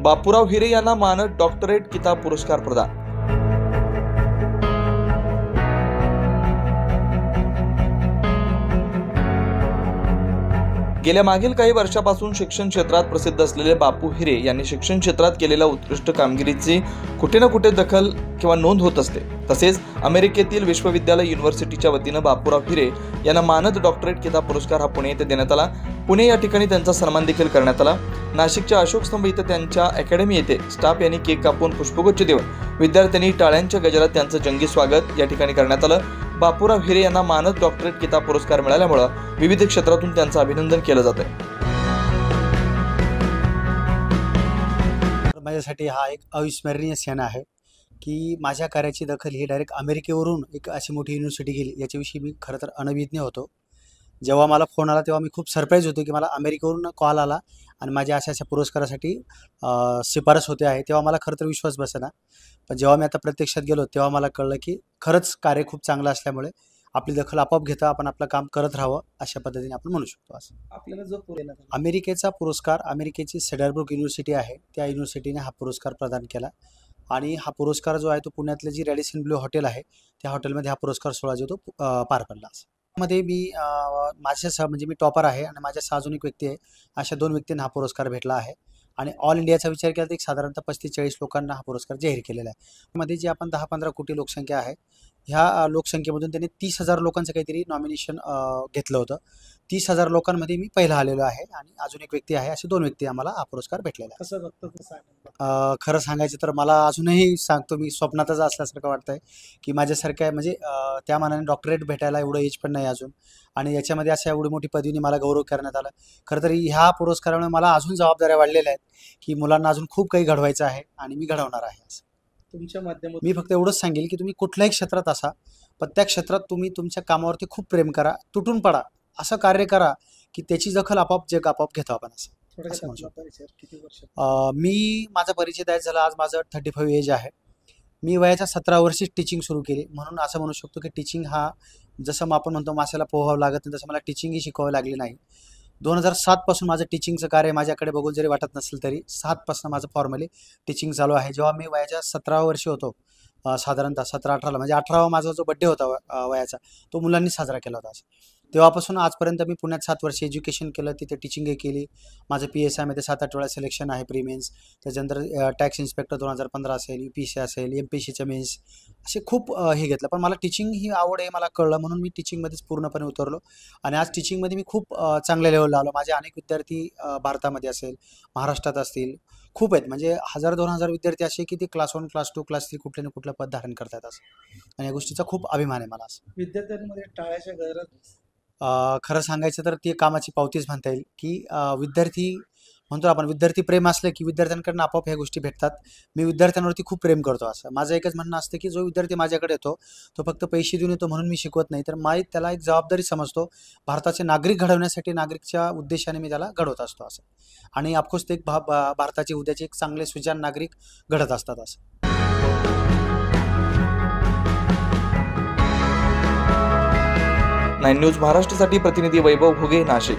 बापूराव हिरे यांना मानद डॉक्टरेट किताब पुरस्कार प्रदान। गेल्या मागील काही वर्षापासून शिक्षण क्षेत्रात प्रसिद्ध असलेले बापू हिरे यांनी शिक्षण क्षेत्रात केलेल्या उत्कृष्ट कामगिरीची कुठे ना कुठे दखल किंवा नोंद होत असते। तसेच अमेरिकेतील विश्वविद्यालय युनिव्हर्सिटीच्या वतीनं बापूराव हिरे यांना मानद डॉक्टरेट किताब पुरस्कार हा पुणे येथे देण्यात आला। पुणे या ठिकाणी त्यांचा सन्मान देखील करण्यात आला। नाशिकच्या अशोक स्तंभ इथं त्यांच्या अकॅडमी येथे स्टाफ यांनी केक कापून पुष्पगुच्छ देऊन विद्यार्थ्यांनी टाळ्यांच्या गजरात त्यांचं जंगी स्वागत या ठिकाणी करण्यात आलं। बापूराव हिरे यांना मानद डॉक्टरेट किताब पुरस्कार मिळाल्यामुळे विविध क्षेत्रातून त्यांचं अभिनंदन केलं जात आहे। माझ्यासाठी हा एक अविस्मरणीय क्षण आहे की माझ्या कार्याची दखल ही डायरेक्ट अमेरिकेवरून एक अशी मोठी युनिव्हर्सिटी गेली याच्याविषयी मी खरं तर अनभिज्ञ होतो। जेव्हा मला फोन आला तेव्हा मी खूप सरप्राईज होतो की मला अमेरिकेवरून कॉल आला आणि माझ्या अशा पुरस्कारासाठी शिफारस होते आहे, तेव्हा मला खरं तर विश्वास बसेना। पण जेव्हा मी आता प्रत्यक्षात गेलो तेव्हा मला कळलं की खरंच कार्य खूप चांगलं असल्यामुळे आपली दखल आपोआप घेता आपण आपलं काम करत राहावं अशा पद्धतीने आपण म्हणू शकतो। असं आपल्याला जो अमेरिकेचा पुरस्कार अमेरिकेची सेडरब्रुक युनिव्हर्सिटी आहे त्या युनिव्हर्सिटीने हा पुरस्कार प्रदान केला आणि हा पुरस्कार जो आहे तो पुण्यातले जी रॅडिसन ब्लू हॉटेल आहे त्या हॉटेलमध्ये हा पुरस्कार सोहळा जो तो पार पडला। मध्ये मी माझ्या म्हणजे मी टॉपर आहे आणि माझ्या 6 अजून एक व्यक्ती आहे, अशा 2 व्यक्तींना हा पुरस्कार भेटला आहे आणि ऑल इंडियाचा विचार केला तर एक साधारणतः 35-40 लोकांना हा पुरस्कार जाहीर केलेला आहे। मध्ये जे आपण 10-15 कोटी लोकसंख्या आहे ह्या लोकसंख्येमधून त्यांनी 30,000 लोकांचं काहीतरी नॉमिनेशन घेतलं होतं। 30,000 लोकांमध्ये मी पहिला आलेलो आहे आणि अजून एक व्यक्ती आहे, असे 2 व्यक्ती आम्हाला हा पुरस्कार भेटलेला आहे। कसं बघतो खरं सांगायचं तर मला अजूनही सांगतो मी स्वप्नातच असल्यासारखं वाटतंय की माझ्यासारख्या म्हणजे त्या मानाने डॉक्टरेट भेटायला एवढं एज पण नाही अजून आणि याच्यामध्ये अशा एवढी मोठी पदवीने मला गौरव करण्यात आला। खरं तर ह्या पुरस्कारामुळे मला अजून जबाबदाऱ्या वाढलेल्या आहेत की मुलांना अजून खूप काही घडवायचं आहे आणि मी घडवणार आहे। असं तुमच्या माध्यमातून मी फक्त एवढंच सांगेल की तुम्ही कुठल्याही क्षेत्रात असा पण त्या क्षेत्रात तुम्ही तुमच्या कामावरती खूप प्रेम करा, तुटून पडा, असं कार्य करा की त्याची दखल आपोआप जग आपोआप घेतो आपण। असं किती वर्ष मी माझा परिचय द्यायचा झाला आज माझं 35 एज आहे। मी वयाच्या 17 वर्षीच टीचिंग सुरू केली, म्हणून असं म्हणू शकतो की टीचिंग हा जसं आपण म्हणतो माशाला पोहावं लागत नाही तसं मला टीचिंगही शिकवावी लागली नाही। 2007 पासून माझं टीचिंगचं कार्य माझ्याकडे बघून जरी वाटत नसेल तरी 7 पासून माझं फॉर्मली टीचिंग चालू आहे। जेव्हा मी वयाच्या 17 वर्षी होतो साधारणतः 17-18ला म्हणजे 18वा माझा जो बड्डे होता वयाचा तो मुलांनी साजरा केला होता। तेव्हापासून आजपर्यंत मी पुण्यात 7 वर्ष एज्युकेशन केलं, तिथे टीचिंगही केली। माझं PSIमध्ये 7-8 वेळा सिलेक्शन आहे प्रीमेन्स, त्याच्यानंतर टॅक्स इन्स्पेक्टर 2015 असेल, UPSC असेल, MPSCच्या मेन्स असे खूप हे घेतलं। पण मला टीचिंग ही आवड आहे मला कळलं म्हणून मी टीचिंगमध्येच पूर्णपणे उतरलो आणि आज टीचिंगमध्ये मी खूप चांगल्या लेवलला आलो। माझे अनेक विद्यार्थी भारतामध्ये असेल महाराष्ट्रात असतील खूप आहेत, म्हणजे 1000-2000 विद्यार्थी असे की ते क्लास 1 क्लास 2 क्लास 3 कुठले ना कुठलं पद धारण करतात असं आणि या गोष्टीचा खूप अभिमान आहे मला। असं विद्यार्थ्यांमध्ये टाळ्याच्या गजरात खरं सांगायचं तर ती कामाची पावतीच म्हणता येईल की विद्यार्थी म्हणतो आपण विद्यार्थी प्रेम असलं की विद्यार्थ्यांकडून आपोआप ह्या गोष्टी भेटतात। मी विद्यार्थ्यांवरती खूप प्रेम करतो। असं माझं एकच म्हणणं असतं की जो विद्यार्थी माझ्याकडे येतो तो फक्त पैसे देऊन येतो म्हणून मी शिकवत नाही, तर त्याला एक जबाबदारी समजतो। भारताचे नागरिक घडवण्यासाठी नागरिकच्या उद्देशाने मी त्याला घडवत असतो असं आणि ऑफकोर्स ते एक भारताचे उद्याचे एक चांगले सुजाण नागरिक घडत असतात। असं 9 न्यूज महाराष्ट्रासाठी प्रतिनिधी वैभव घुगे, नाशिक।